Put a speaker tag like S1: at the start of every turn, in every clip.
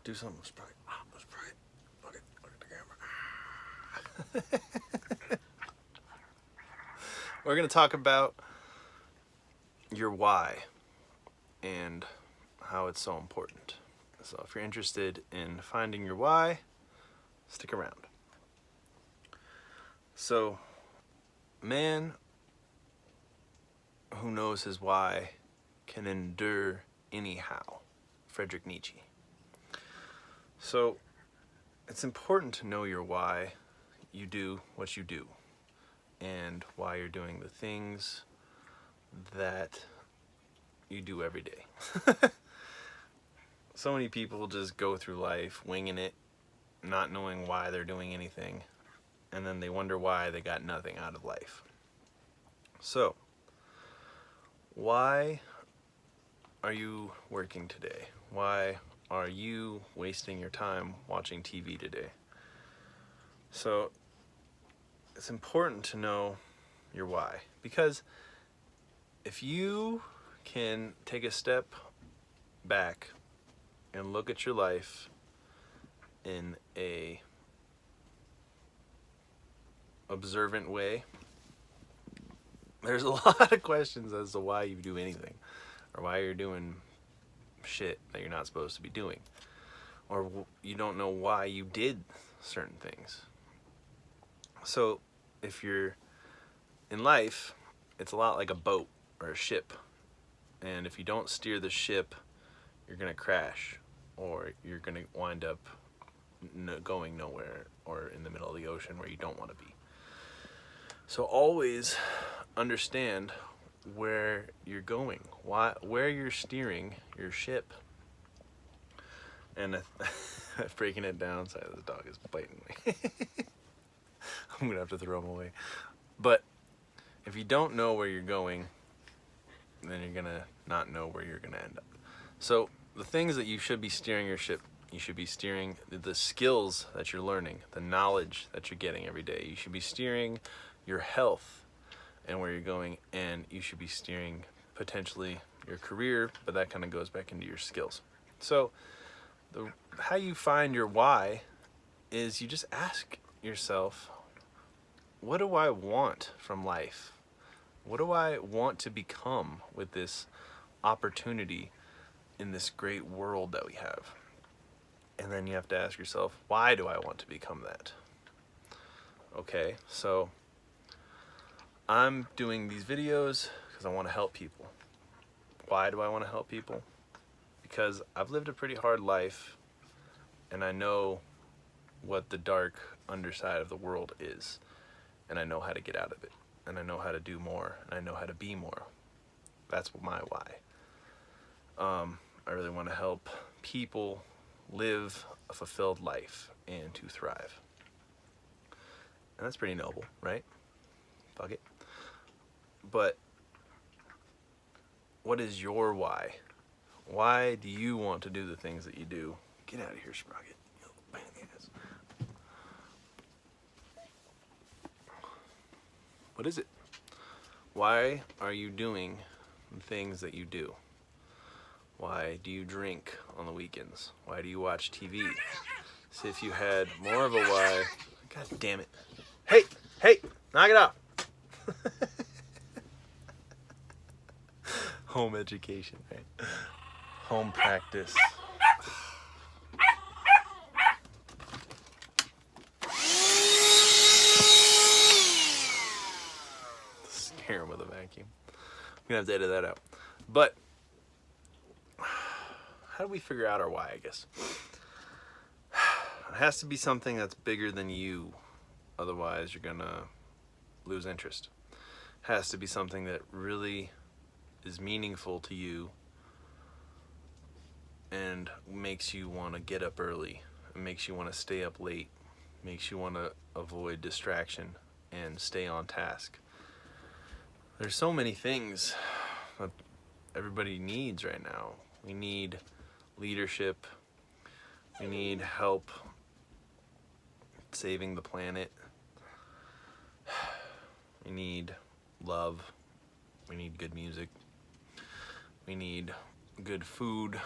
S1: Do something with Sprite. Sprite. Look at the camera. We're going to talk about your why and how it's so important. So if you're interested in finding your why, stick around. So, man who knows his why can endure anyhow. Frederick Nietzsche. So, it's important to know your why you do what you do and why you're doing the things that you do every day. So many people just go through life winging it, not knowing why they're doing anything, and then they wonder why they got nothing out of life. So, why are you working today? Why are you wasting your time watching TV today? So, it's important to know your why, because if you can take a step back and look at your life in a observant way, there's a lot of questions as to why you do anything, or why you're doing shit that you're not supposed to be doing, or you don't know why you did certain things. So if you're in life, it's a lot like a boat or a ship, and if you don't steer the ship, you're gonna crash, or you're gonna wind up going nowhere, or in the middle of the ocean where you don't want to be. So always understand where you're going, where you're steering your ship. And breaking it down, sorry, the dog is biting me. I'm gonna have to throw him away. But if you don't know where you're going, then you're gonna not know where you're gonna end up. So the things that you should be steering your ship, you should be steering the skills that you're learning, the knowledge that you're getting every day. You should be steering your health and where you're going, and you should be steering potentially your career, but that kind of goes back into your skills. So how you find your why is you just ask yourself, what do I want from life? What do I want to become with this opportunity in this great world that we have? And then you have to ask yourself, why do I want to become that? Okay, so I'm doing these videos because I want to help people. Why do I want to help people? Because I've lived a pretty hard life, and I know what the dark underside of the world is, and I know how to get out of it, and I know how to do more, and I know how to be more. That's my why. I really want to help people live a fulfilled life and to thrive. And that's pretty noble, right? Fuck it. But what is your why? Why do you want to do the things that you do? Get out of here, Sprocket. You little pain in the ass. What is it? Why are you doing the things that you do? Why do you drink on the weekends? Why do you watch TV? So if you had more of a why... God damn it. Hey, knock it off. Home education, right? Home practice. Scare him with a vacuum. I'm gonna have to edit that out. But how do we figure out our why, I guess? It has to be something that's bigger than you. Otherwise, you're gonna lose interest. It has to be something that really is meaningful to you and makes you want to get up early, and makes you want to stay up late, makes you want to avoid distraction and stay on task. There's so many things that everybody needs right now. We need leadership. We need help saving the planet. We need love. We need good music. We need good food.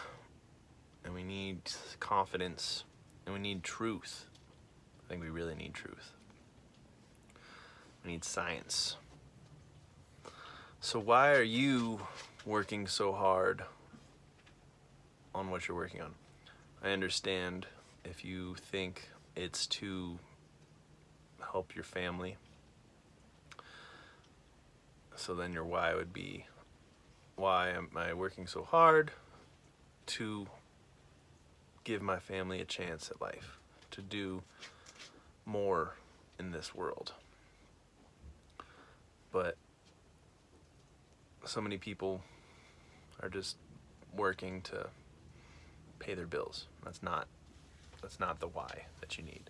S1: And we need confidence, and we need truth. I think we really need truth. We need science. So why are you working so hard on what you're working on? I understand if you think it's to help your family. So then your why would be, why am I working so hard? To give my family a chance at life, to do more in this world. But so many people are just working to pay their bills. That's not the why that you need.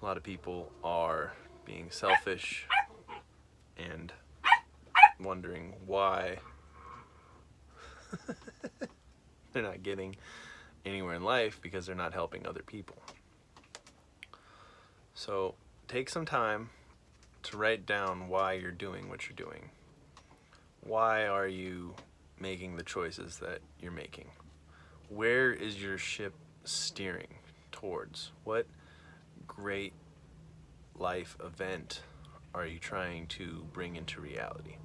S1: A lot of people are being selfish and wondering why they're not getting anywhere in life because they're not helping other people. So take some time to write down why you're doing what you're doing. Why are you making the choices that you're making? Where is your ship steering towards? What great life event are you trying to bring into reality?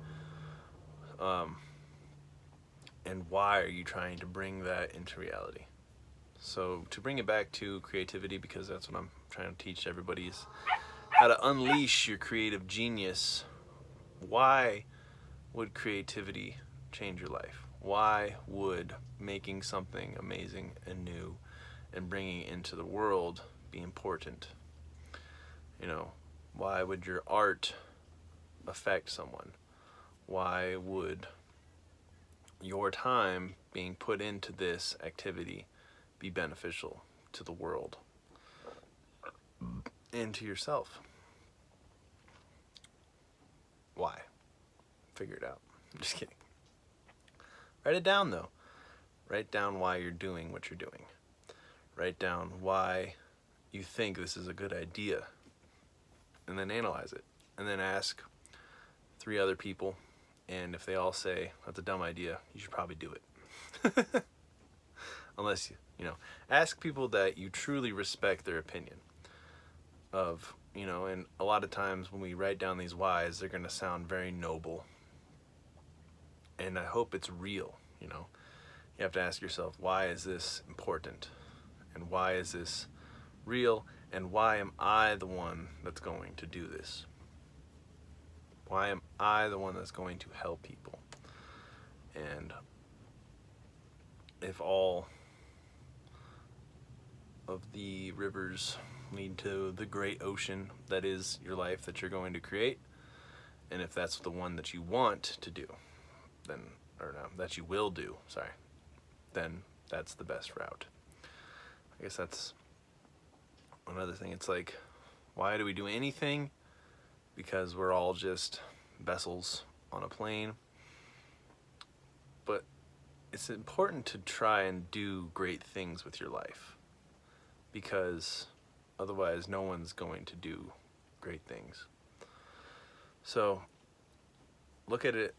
S1: And why are you trying to bring that into reality? So to bring it back to creativity, because that's what I'm trying to teach everybody, is how to unleash your creative genius. Why would creativity change your life? Why would making something amazing and new and bringing it into the world be important? You know, why would your art affect someone? Why would your time being put into this activity be beneficial to the world and to yourself? Why? Figure it out. I'm just kidding. Write it down though. Write down why you're doing what you're doing. Write down why you think this is a good idea. And then analyze it. And then ask 3 other people, and if they all say that's a dumb idea, you should probably do it. Unless you know, ask people that you truly respect their opinion of, you know, and a lot of times when we write down these whys, they're going to sound very noble. And I hope it's real, you know. You have to ask yourself, why is this important? And why is this real? And why am I the one that's going to do this? Why am I the one that's going to help people? And if all of the rivers lead to the great ocean that is your life that you're going to create, and if that's the one that you want to do, then, or no, that you will do, sorry, then that's the best route. I guess that's another thing. It's like, why do we do anything? Because we're all just vessels on a plane. But it's important to try and do great things with your life, because otherwise no one's going to do great things. So look at it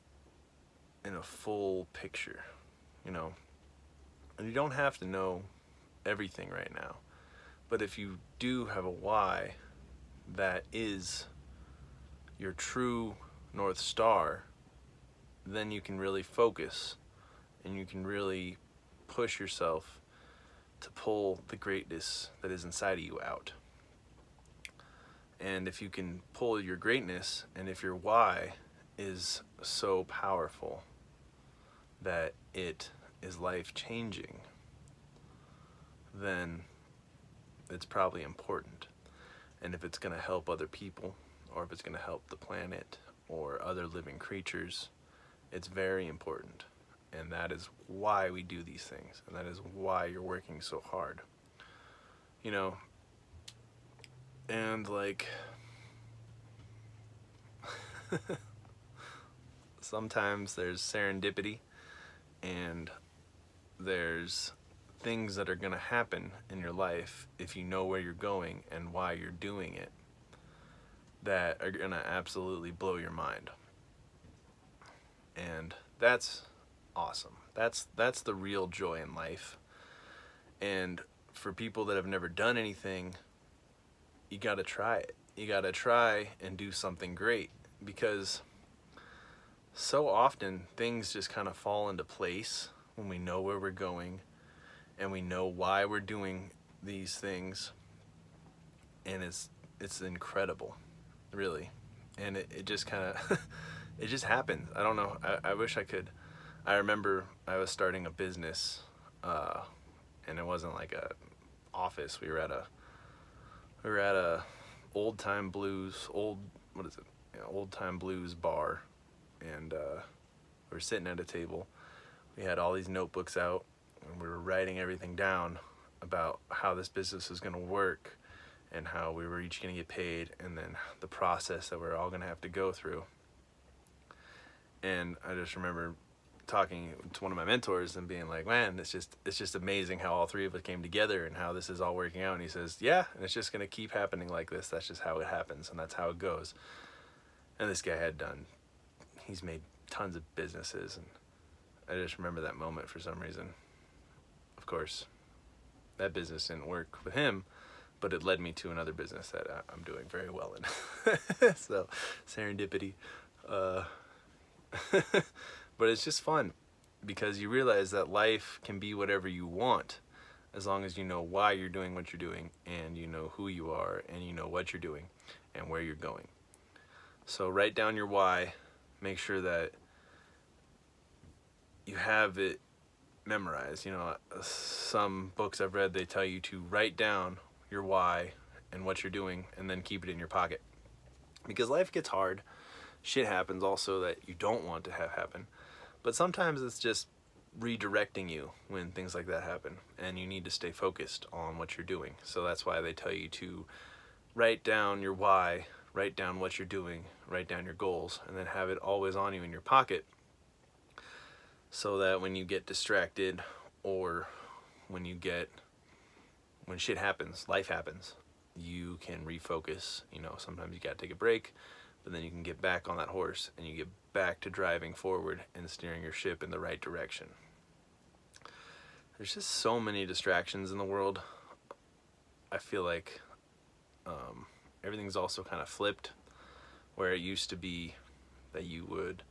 S1: in a full picture, you know. And you don't have to know everything right now. But if you do have a why that is your true North Star, then you can really focus and you can really push yourself to pull the greatness that is inside of you out. And if you can pull your greatness, and if your why is so powerful that it is life-changing, then it's probably important. And if it's going to help other people, or if it's going to help the planet or other living creatures, it's very important. And that is why we do these things, and that is why you're working so hard, you know. And like sometimes there's serendipity, and there's things that are going to happen in your life if you know where you're going and why you're doing it, that are going to absolutely blow your mind. And that's awesome. That's the real joy in life. And for people that have never done anything, you got to try it. You got to try and do something great, because so often things just kind of fall into place when we know where we're going and we know why we're doing these things, and it's incredible, really. And it just kind of it just happens. I don't know. I wish I could. I remember I was starting a business, and it wasn't like a office. We were at a old time blues old time blues bar, and we were sitting at a table. We had all these notebooks out, and we were writing everything down about how this business was going to work and how we were each going to get paid, and then the process that we're all going to have to go through. And I just remember talking to one of my mentors and being like, man, it's just amazing how all three of us came together and how this is all working out. And he says, yeah, and it's just going to keep happening like this. That's just how it happens, and that's how it goes. And this guy he's made tons of businesses, and I just remember that moment for some reason. Of course, that business didn't work with him, but it led me to another business that I'm doing very well in. So, serendipity. But it's just fun, because you realize that life can be whatever you want, as long as you know why you're doing what you're doing, and you know who you are, and you know what you're doing and where you're going. So write down your why. Make sure that you have it memorized. Some books I've read, they tell you to write down your why and what you're doing, and then keep it in your pocket, because life gets hard. Shit happens also that you don't want to have happen, but sometimes it's just redirecting you when things like that happen, and you need to stay focused on what you're doing. So that's why they tell you to write down your why, write down what you're doing, write down your goals, and then have it always on you in your pocket, so that when you get distracted, or when shit happens, life happens, you can refocus. Sometimes you gotta take a break, but then you can get back on that horse and you get back to driving forward and steering your ship in the right direction. There's just so many distractions in the world. I feel like everything's also kind of flipped, where it used to be that you would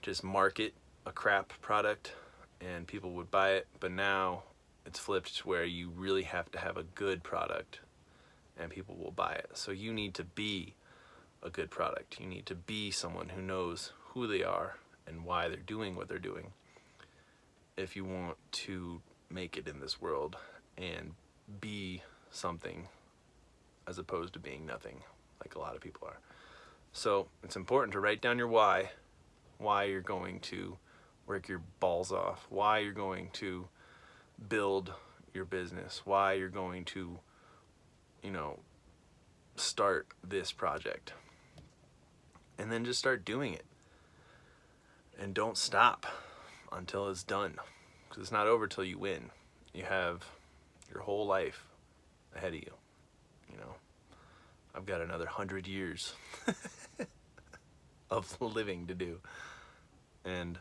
S1: just market a crap product and people would buy it, but now it's flipped where you really have to have a good product and people will buy it. So you need to be a good product. You need to be someone who knows who they are and why they're doing what they're doing, if you want to make it in this world and be something, as opposed to being nothing, like a lot of people are. So it's important to write down your why you're going to work your balls off, why you're going to build your business, why you're going to, start this project. And then just start doing it. And don't stop until it's done, because it's not over till you win. You have your whole life ahead of you. I've got another 100 years of living to do, and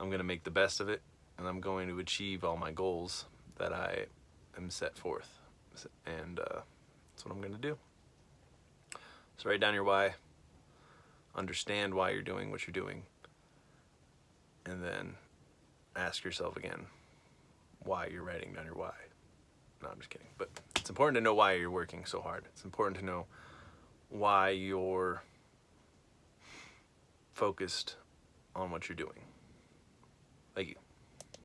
S1: I'm going to make the best of it, and I'm going to achieve all my goals that I am set forth, and that's what I'm going to do. So write down your why, understand why you're doing what you're doing, and then ask yourself again why you're writing down your why. No, I'm just kidding. But it's important to know why you're working so hard. It's important to know why you're focused on what you're doing. Thank you.